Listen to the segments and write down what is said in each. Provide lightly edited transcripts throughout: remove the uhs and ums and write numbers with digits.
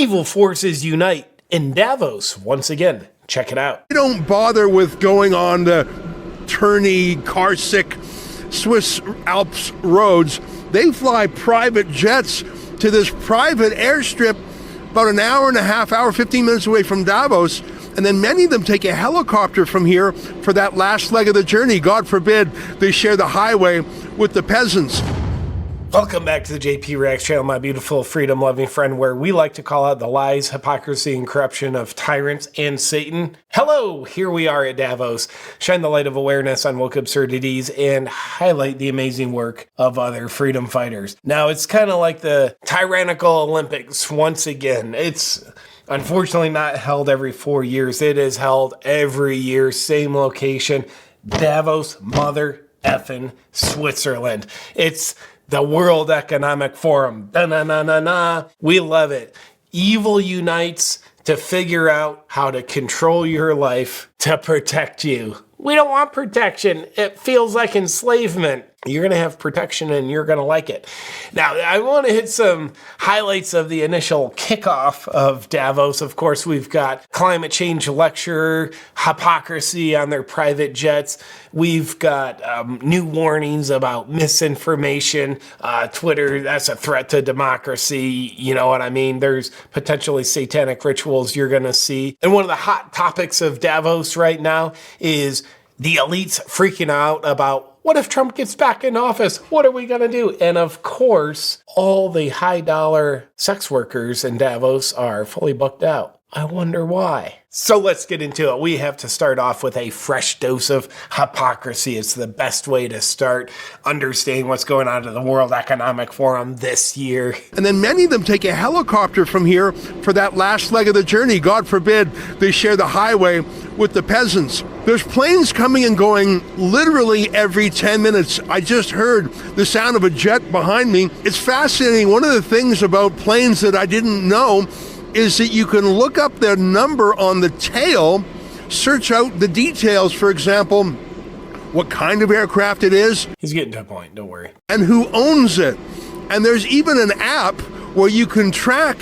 Evil forces unite in Davos once again. Check it out. They don't bother with going on the turny, car-sick Swiss Alps roads. They fly private jets to this private airstrip about an hour and a half, 15 minutes away from Davos. And then many of them take a helicopter from here for that last leg of the journey. God forbid they share the highway with the peasants. Welcome back to the JP Reacts channel, my beautiful freedom-loving friend, where we like to call out the lies, hypocrisy, and corruption of tyrants and Satan. Hello, here we are at Davos. Shine the light of awareness on woke absurdities and highlight the amazing work of other freedom fighters. Now, it's kind of like the tyrannical Olympics once again. It's unfortunately not held every 4 years. It is held every year, same location, Davos, mother effing Switzerland. It's the World Economic Forum. Da-na-na-na-na. We love it. Evil unites to figure out how to control your life to protect you. We don't want protection. It feels like enslavement. You're going to have protection and you're going to like it. Now, I want to hit some highlights of the initial kickoff of Davos. Of course, we've got climate change lecture, hypocrisy on their private jets. We've got new warnings about misinformation. Twitter, that's a threat to democracy. You know what I mean? There's potentially satanic rituals you're going to see. And one of the hot topics of Davos right now is the elites freaking out about, what if Trump gets back in office? What are we going to do? And of course, all the high dollar sex workers in Davos are fully booked out. I wonder why. So let's get into it. We have to start off with a fresh dose of hypocrisy. It's the best way to start understanding what's going on in the World Economic Forum this year. And then many of them take a helicopter from here for that last leg of the journey. God forbid they share the highway with the peasants. There's planes coming and going literally every 10 minutes. I just heard the sound of a jet behind me. It's fascinating. One of the things about planes that I didn't know is that you can look up their number on the tail, search out the details, for example, what kind of aircraft it is. He's getting to a point, don't worry. And who owns it. And there's even an app where you can track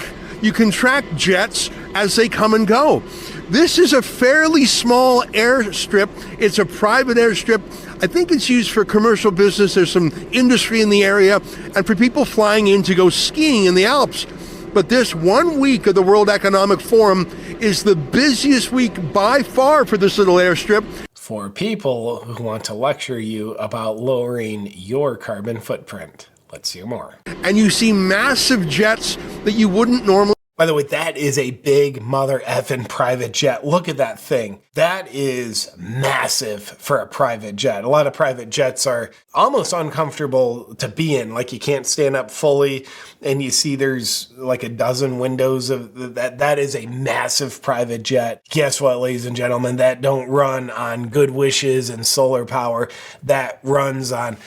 jets as they come and go. This is a fairly small airstrip. It's a private airstrip. I think it's used for commercial business. There's some industry in the area and for people flying in to go skiing in the Alps. But this 1 week of the World Economic Forum is the busiest week by far for this little airstrip. For people who want to lecture you about lowering your carbon footprint. Let's hear more. And you see massive jets that you wouldn't normally. By the way, that is a big mother effing private jet. Look at that thing. That is massive for a private jet. A lot of private jets are almost uncomfortable to be in. Like you can't stand up fully and you see there's like a dozen windows of that. That is a massive private jet. Guess what, ladies and gentlemen? That don't run on good wishes and solar power. That runs on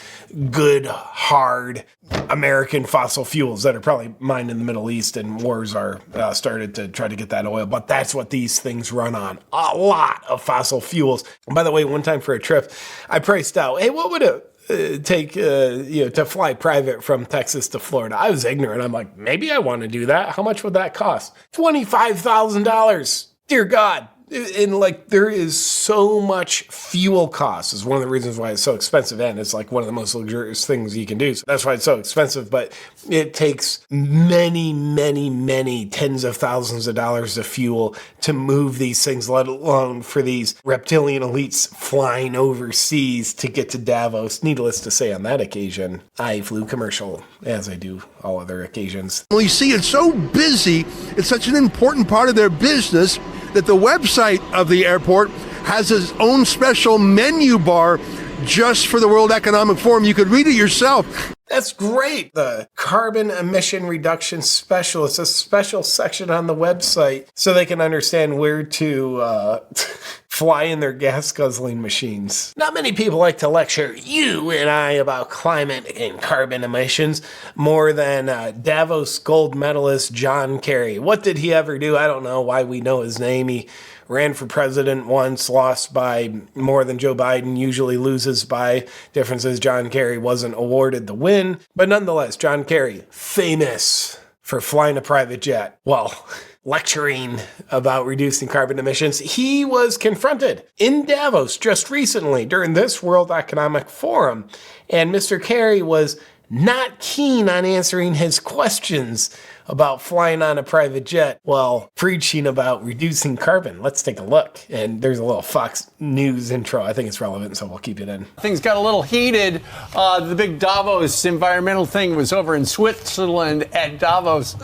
good, hard American fossil fuels that are probably mined in the Middle East, and wars are started to try to get that oil. But that's what these things run on. A lot of fossil fuels. And by the way, one time for a trip, I priced out, hey, what would it take to fly private from Texas to Florida? I was ignorant. I'm like, maybe I want to do that. How much would that cost? $25,000. Dear God. And like there is so much fuel costs is one of the reasons why it's so expensive, and it's like one of the most luxurious things you can do. So that's why it's so expensive, but it takes many, many, many tens of thousands of dollars of fuel to move these things, let alone for these reptilian elites flying overseas to get to Davos. Needless to say, on that occasion, I flew commercial, as I do all other occasions. Well, you see, it's so busy, it's such an important part of their business that the website of the airport has its own special menu bar just for the World Economic Forum. You could read it yourself. That's great. The carbon emission reduction specialist, a special section on the website so they can understand where to fly in their gas guzzling machines. Not many people like to lecture you and I about climate and carbon emissions more than Davos gold medalist John Kerry. What did he ever do? I don't know why we know his name. He ran for president once, lost by more than Joe Biden usually loses by. Difference is John Kerry wasn't awarded the win. But nonetheless, John Kerry, famous for flying a private jet while lecturing about reducing carbon emissions. He was confronted in Davos just recently during this World Economic Forum, and Mr. Kerry was not keen on answering his questions about flying on a private jet while preaching about reducing carbon. Let's take a look. And there's a little Fox News intro. I think it's relevant, so we'll keep it in. Things got a little heated. The big Davos environmental thing was over in Switzerland at Davos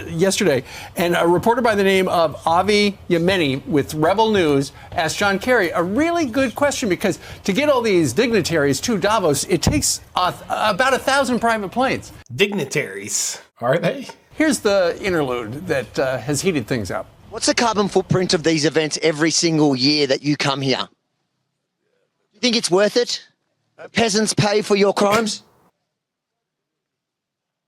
yesterday. And a reporter by the name of Avi Yemeni with Rebel News asked John Kerry a really good question, because to get all these dignitaries to Davos, it takes about 1,000 private planes. Dignitaries, are they? Here's the interlude that has heated things up. What's the carbon footprint of these events every single year that you come here? Do you think it's worth it? Peasants pay for your crimes?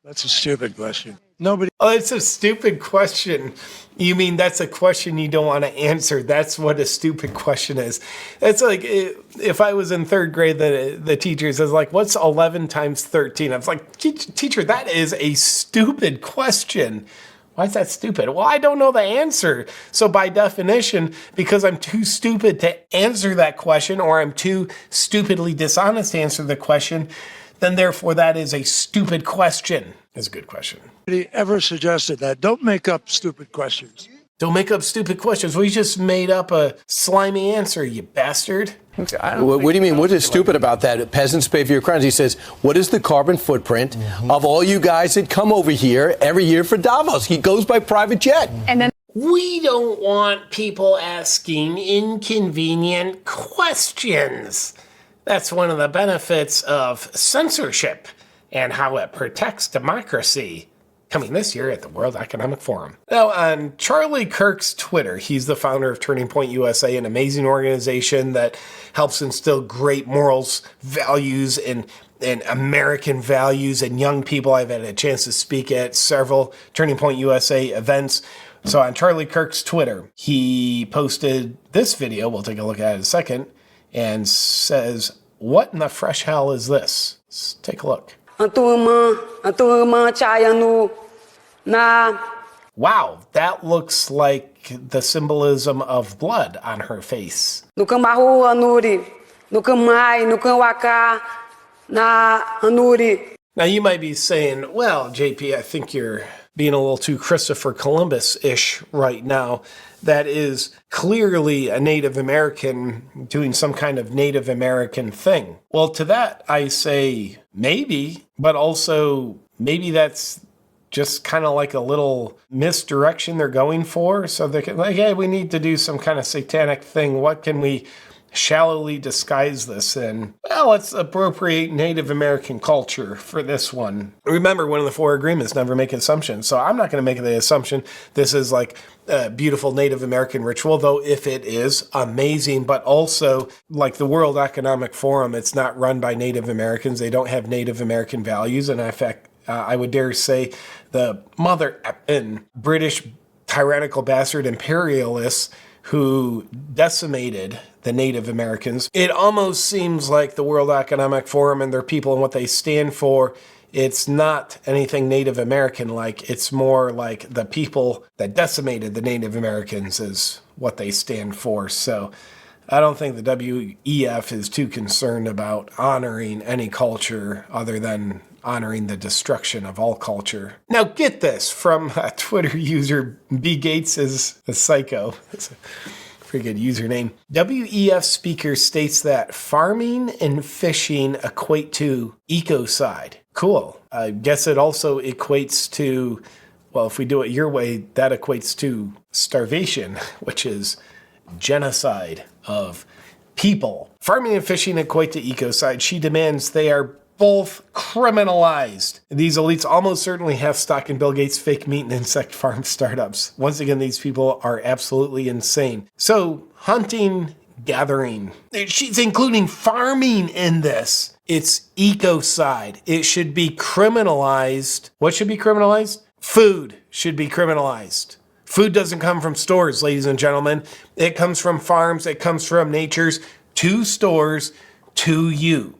That's a stupid question. Nobody. Oh, it's a stupid question. You mean that's a question you don't want to answer? That's what a stupid question is. It's like if I was in third grade, the teacher says, like, what's 11 times 13? I was like, teacher, that is a stupid question. Why is that stupid? Well, I don't know the answer. So by definition, because I'm too stupid to answer that question, or I'm too stupidly dishonest to answer the question, then therefore that is a stupid question. That's a good question. Nobody ever suggested that. Don't make up stupid questions. Don't make up stupid questions. We just made up a slimy answer, you bastard. What do you mean? What is stupid about that? Peasants pay for your crimes. He says, what is the carbon footprint of all you guys that come over here every year for Davos? He goes by private jet. And then we don't want people asking inconvenient questions. That's one of the benefits of censorship and how it protects democracy. Coming this year at the World Economic Forum. Now, on Charlie Kirk's Twitter, he's the founder of Turning Point USA, an amazing organization that helps instill great morals, values, and American values in young people. I've had a chance to speak at several Turning Point USA events. So on Charlie Kirk's Twitter, he posted this video, we'll take a look at it in a second, and says, what in the fresh hell is this? Let's take a look. Wow, that looks like the symbolism of blood on her face. Now you might be saying, well, JP, I think you're being a little too Christopher Columbus-ish right now. That is clearly a Native American doing some kind of Native American thing. Well, to that I say maybe, but also maybe that's just kind of like a little misdirection they're going for. So they're like, hey, we need to do some kind of satanic thing. What can we shallowly disguise this in? Well, let's appropriate Native American culture for this one. Remember, one of the 4 agreements, never make assumptions. So I'm not going to make the assumption this is like a beautiful Native American ritual, though if it is, amazing. But also, like the World Economic Forum, it's not run by Native Americans. They don't have Native American values. And in fact, I would dare say the mother effing British tyrannical bastard imperialists who decimated the Native Americans. It almost seems like the World Economic Forum and their people and what they stand for, it's not anything Native American-like. It's more like the people that decimated the Native Americans is what they stand for. So I don't think the WEF is too concerned about honoring any culture other than honoring the destruction of all culture. Now get this from a Twitter user, B. Gates is a psycho. It's a pretty good username. WEF speaker states that farming and fishing equate to ecocide. Cool. I guess it also equates to, well, if we do it your way, that equates to starvation, which is genocide of people. Farming and fishing equate to ecocide. She demands they are both criminalized. These elites almost certainly have stock in Bill Gates' fake meat and insect farm startups. Once again, these people are absolutely insane. So, hunting, gathering. She's including farming in this. It's ecocide. It should be criminalized. What should be criminalized? Food should be criminalized. Food doesn't come from stores, ladies and gentlemen. It comes from farms. It comes from nature's to stores to you.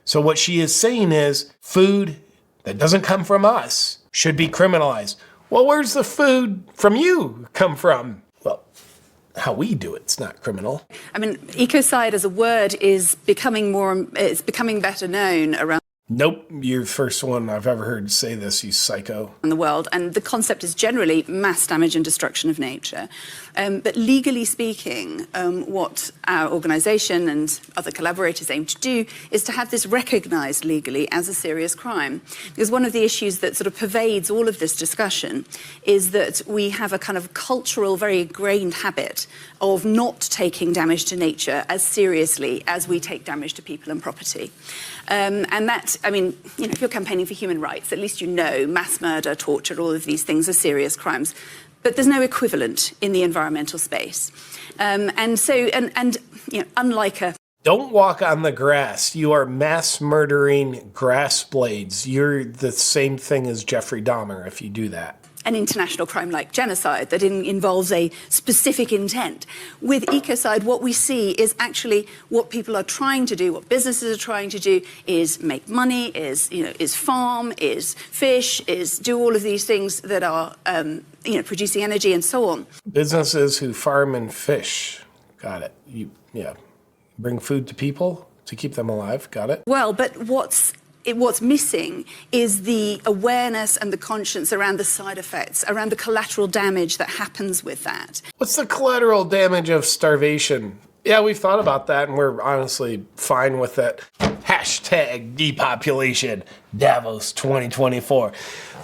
So what she is saying is food that doesn't come from us should be criminalized. Well, where's the food from you come from? Well, how we do it's not criminal. I mean, ecocide as a word is becoming better known around Nope, you're the first one I've ever heard say this, you psycho. in the world, and the concept is generally mass damage and destruction of nature. But legally speaking, what our organisation and other collaborators aim to do is to have this recognised legally as a serious crime. Because one of the issues that sort of pervades all of this discussion is that we have a kind of cultural, very ingrained habit of not taking damage to nature as seriously as we take damage to people and property. And that, I mean, you know, if you're campaigning for human rights, at least you know mass murder, torture, all of these things are serious crimes. But there's no equivalent in the environmental space. And so, you know, unlike a... Don't walk on the grass. You are mass murdering grass blades. You're the same thing as Jeffrey Dahmer if you do that. An international crime like genocide that involves a specific intent. With ecocide, what we see is actually what people are trying to do, what businesses are trying to do is make money, is farm, is fish, is do all of these things that are, producing energy and so on. Businesses who farm and fish. Got it. Bring food to people to keep them alive. Got it. Well, but what's missing is the awareness and the conscience around the side effects, around the collateral damage that happens with that. What's the collateral damage of starvation? Yeah, we've thought about that, and we're honestly fine with it. Hashtag depopulation, Davos 2024.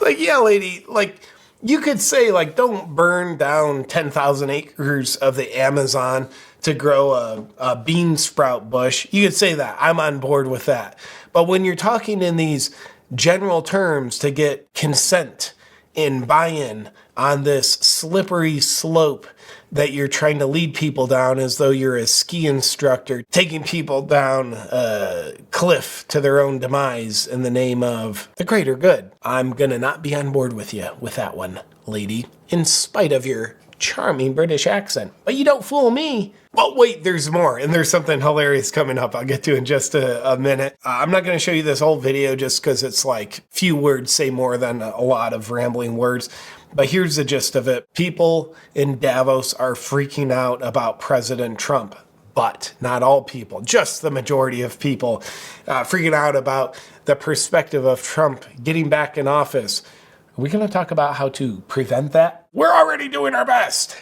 Like, yeah, lady, like, you could say, like, don't burn down 10,000 acres of the Amazon to grow a bean sprout bush. You could say that. I'm on board with that. But when you're talking in these general terms to get consent and buy-in on this slippery slope that you're trying to lead people down as though you're a ski instructor, taking people down a cliff to their own demise in the name of the greater good, I'm gonna not be on board with you with that one, lady, in spite of your charming British accent. But you don't fool me. Well, wait, there's more, and there's something hilarious coming up I'll get to in just a minute. I'm not going to show you this whole video just because it's like few words say more than a lot of rambling words. But here's the gist of it. People in Davos are freaking out about President Trump. But not all people, just the majority of people freaking out about the perspective of Trump getting back in office. Are we going to talk about how to prevent that? We're already doing our best.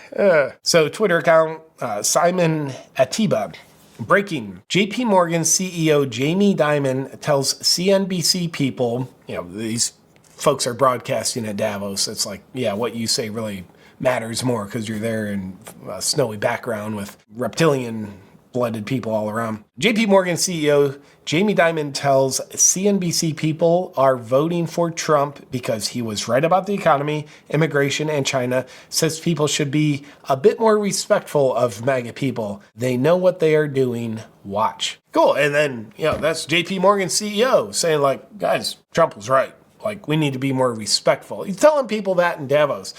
So Twitter account, Simon Atiba. Breaking. JP Morgan CEO Jamie Dimon tells CNBC people, these folks are broadcasting at Davos. It's like, yeah, what you say really matters more because you're there in a snowy background with reptilian blooded people all around. JP Morgan CEO Jamie Dimon tells CNBC people are voting for Trump because he was right about the economy, immigration, and China, says people should be a bit more respectful of MAGA people. They know what they are doing. Watch. Cool. And then, that's JP Morgan CEO saying like, guys, Trump was right. Like, we need to be more respectful. He's telling people that in Davos.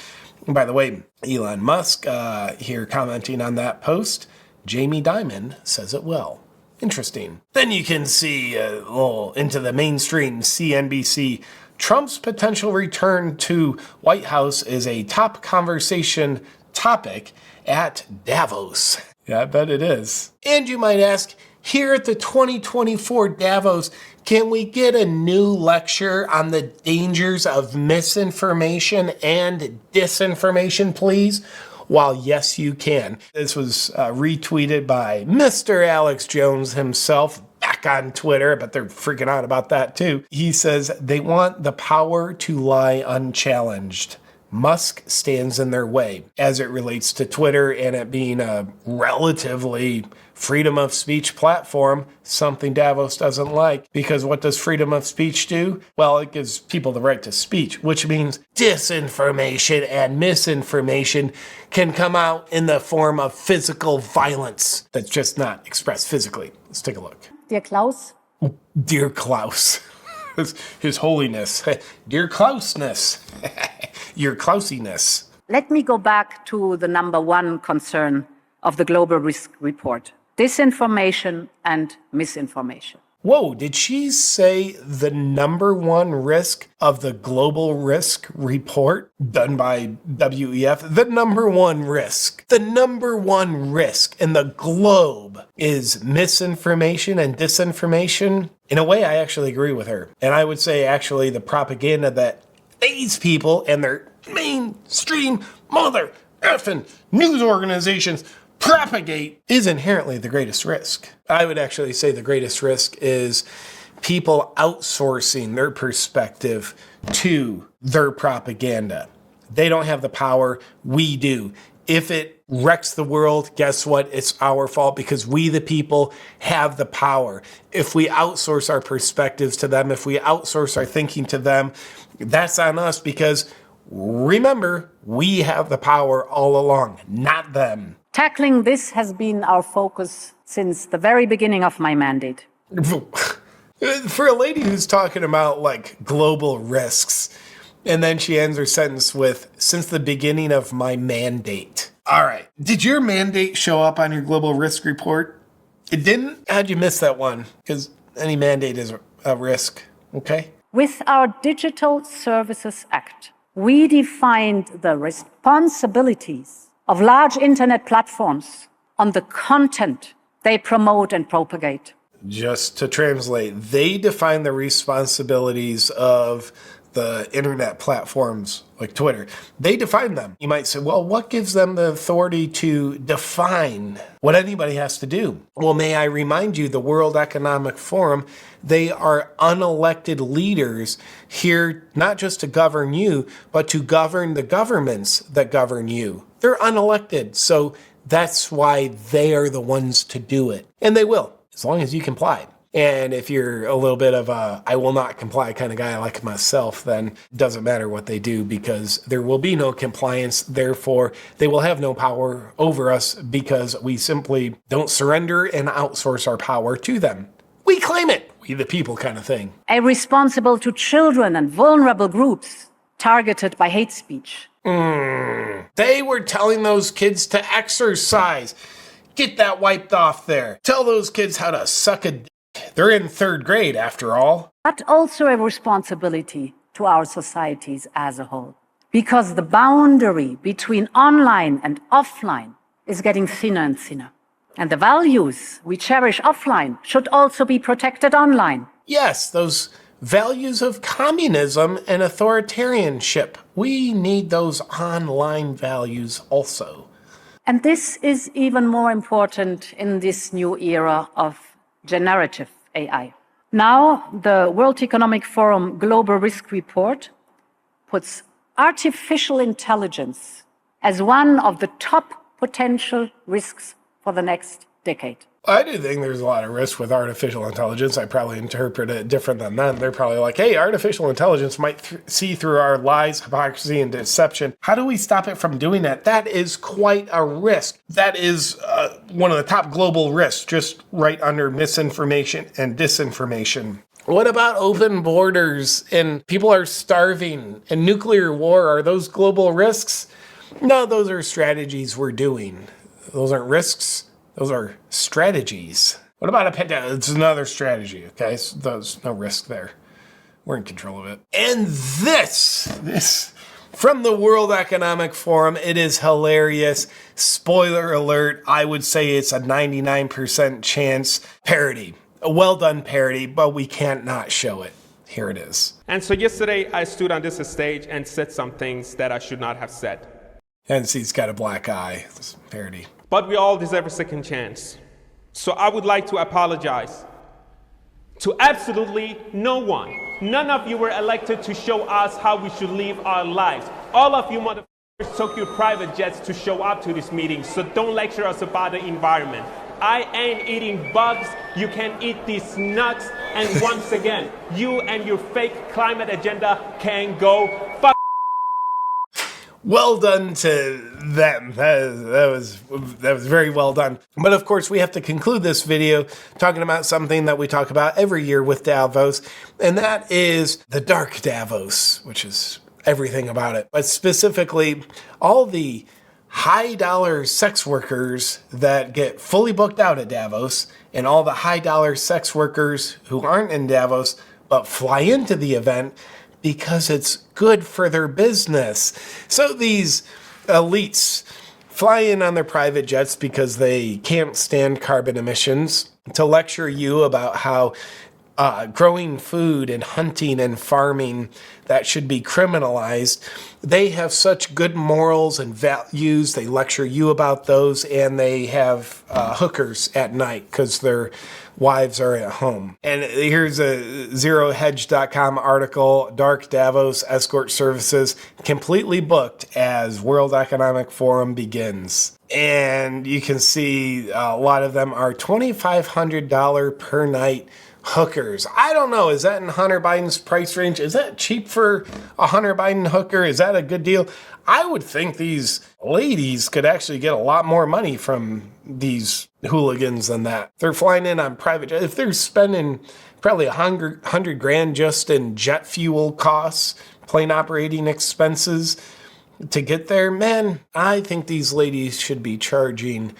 And by the way, Elon Musk here commenting on that post. Jamie Dimon says it well. Interesting. Then you can see a little into the mainstream CNBC. Trump's potential return to White House is a top conversation topic at Davos. Yeah, I bet it is. And you might ask, here at the 2024 Davos, can we get a new lecture on the dangers of misinformation and disinformation, please? While yes, you can. This was retweeted by Mr. Alex Jones himself back on Twitter, but they're freaking out about that too. He says they want the power to lie unchallenged. Musk stands in their way as it relates to Twitter and it being a relatively freedom of speech platform, something Davos doesn't like. Because what does freedom of speech do? Well, it gives people the right to speech, which means disinformation and misinformation can come out in the form of physical violence that's just not expressed physically. Let's take a look. Dear Klaus. Dear Klaus. His Holiness. Dear Klausness. Your Klausiness. Let me go back to the number one concern of the Global Risk Report. Disinformation and misinformation. Whoa, did she say the number one risk of the global risk report done by WEF? The number one risk. The number one risk in the globe is misinformation and disinformation. In a way, I actually agree with her. And I would say actually the propaganda that these people and their mainstream mother effing news organizations propagate is inherently the greatest risk. I would actually say the greatest risk is people outsourcing their perspective to their propaganda. They don't have the power, we do. If it wrecks the world, guess what? It's our fault because we, the people, have the power. If we outsource our perspectives to them, if we outsource our thinking to them, that's on us because remember, we have the power all along, not them. Tackling this has been our focus since the very beginning of my mandate. For a lady who's talking about like global risks, and then she ends her sentence with, since the beginning of my mandate. All right. Did your mandate show up on your global risk report? It didn't? How'd you miss that one? Because any mandate is a risk, okay? With our Digital Services Act, we defined the responsibilities of large internet platforms on the content they promote and propagate. Just to translate, they define the responsibilities of the internet platforms like Twitter. They define them. You might say, well, what gives them the authority to define what anybody has to do? Well, may I remind you, the World Economic Forum, they are unelected leaders here not just to govern you, but to govern the governments that govern you. They're unelected, so that's why they are the ones to do it. And they will, as long as you comply. And if you're a little bit of a I will not comply kind of guy like myself, then it doesn't matter what they do because there will be no compliance. Therefore, they will have no power over us because we simply don't surrender and outsource our power to them. We claim it. We the people kind of thing. Responsible to children and vulnerable groups targeted by hate speech. They were telling those kids to exercise. Get that wiped off there. Tell those kids how to suck a dick. They're in third grade after all. But also a responsibility to our societies as a whole. Because the boundary between online and offline is getting thinner and thinner. And the values we cherish offline should also be protected online. Yes, those values of communism and authoritarianship. We need those online values also. And this is even more important in this new era of generative AI. Now, the World Economic Forum Global Risk Report puts artificial intelligence as one of the top potential risks for the next decade. I do think there's a lot of risk with artificial intelligence. I probably interpret it different than them. They're probably like, hey, artificial intelligence might see through our lies, hypocrisy, and deception. How do we stop it from doing that? That is quite a risk. That is one of the top global risks, just right under misinformation and disinformation. What about open borders and people are starving and nuclear war? Are those global risks? No, those are strategies we're doing. Those aren't risks. Those are strategies. What about a pandemic? It's another strategy, okay? So there's no risk there. We're in control of it. And this from the World Economic Forum, it is hilarious. Spoiler alert, I would say it's a 99% chance parody. A well done parody, but we can't not show it. Here it is. And so yesterday I stood on this stage and said some things that I should not have said. And see, he's got a black eye. This parody. But we all deserve a second chance. So I would like to apologize to absolutely no one. None of you were elected to show us how we should live our lives. All of you motherfuckers took your private jets to show up to this meeting, so don't lecture us about the environment. I ain't eating bugs, you can eat these nuts, and once again, you and your fake climate agenda can go fuck. Well done to them. That was very well done. But of course, we have to conclude this video talking about something that we talk about every year with Davos, and that is the dark Davos, which is everything about it. But specifically, all the high dollar sex workers that get fully booked out at Davos and all the high dollar sex workers who aren't in Davos but fly into the event because it's good for their business. So these elites fly in on their private jets because they can't stand carbon emissions to lecture you about how growing food and hunting and farming, that should be criminalized. They have such good morals and values. They lecture you about those, and they have hookers at night because their wives are at home. And here's a ZeroHedge.com article. Dark Davos escort services completely booked as World Economic Forum begins. And you can see a lot of them are $2,500 per night hookers. I don't know. Is that in Hunter Biden's price range? Is that cheap for a Hunter Biden hooker? Is that a good deal? I would think these ladies could actually get a lot more money from these hooligans than that. They're flying in on private jet. If they're spending probably $100 grand just in jet fuel costs, plane operating expenses to get there, man, I think these ladies should be charging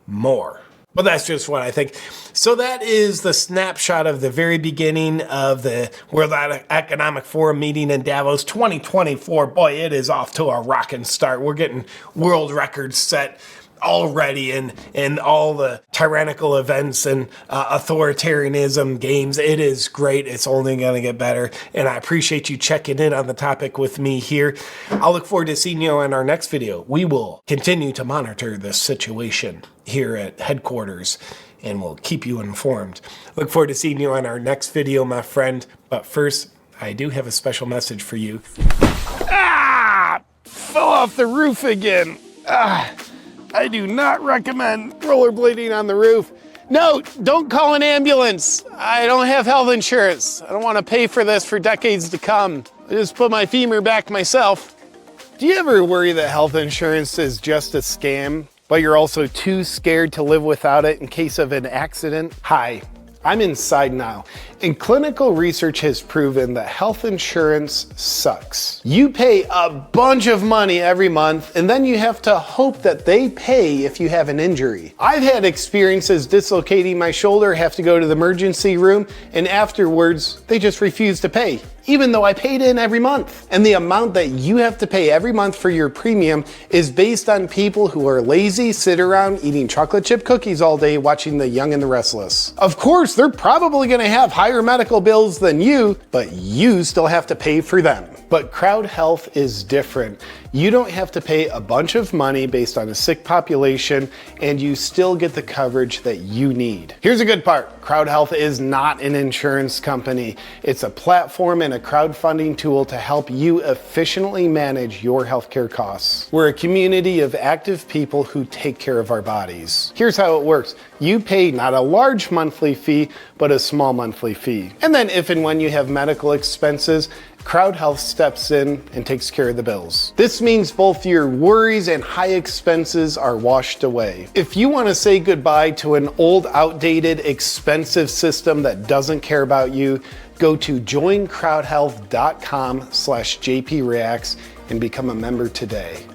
more. But that's just what I think. So that is the snapshot of the very beginning of the World Economic Forum meeting in Davos 2024. Boy, it is off to a rocking start. We're getting world records set already in all the tyrannical events and authoritarianism games. It is great. It's only going to get better. And I appreciate you checking in on the topic with me here. I'll look forward to seeing you in our next video. We will continue to monitor this situation here at headquarters, and we'll keep you informed. Look forward to seeing you on our next video, my friend. But first, I do have a special message for you. Fell off the roof again. I do not recommend rollerblading on the roof. No, don't call an ambulance. I don't have health insurance. I don't want to pay for this for decades to come. I just put my femur back myself. Do you ever worry that health insurance is just a scam, but you're also too scared to live without it in case of an accident? Hi, I'm inside now, and clinical research has proven that health insurance sucks. You pay a bunch of money every month, and then you have to hope that they pay if you have an injury. I've had experiences dislocating my shoulder, have to go to the emergency room, and afterwards, they just refuse to pay, even though I paid in every month. And the amount that you have to pay every month for your premium is based on people who are lazy, sit around eating chocolate chip cookies all day watching The Young and the Restless. Of course, they're probably gonna have higher medical bills than you, but you still have to pay for them. But Crowd Health is different. You don't have to pay a bunch of money based on a sick population, and you still get the coverage that you need. Here's a good part. Crowd Health is not an insurance company. It's a platform and a crowdfunding tool to help you efficiently manage your healthcare costs. We're a community of active people who take care of our bodies. Here's how it works. You pay not a large monthly fee, but a small monthly fee. And then if and when you have medical expenses, Crowd Health steps in and takes care of the bills. This means both your worries and high expenses are washed away. If you want to say goodbye to an old, outdated, expensive system that doesn't care about you, go to joincrowdhealth.com/JPReacts and become a member today.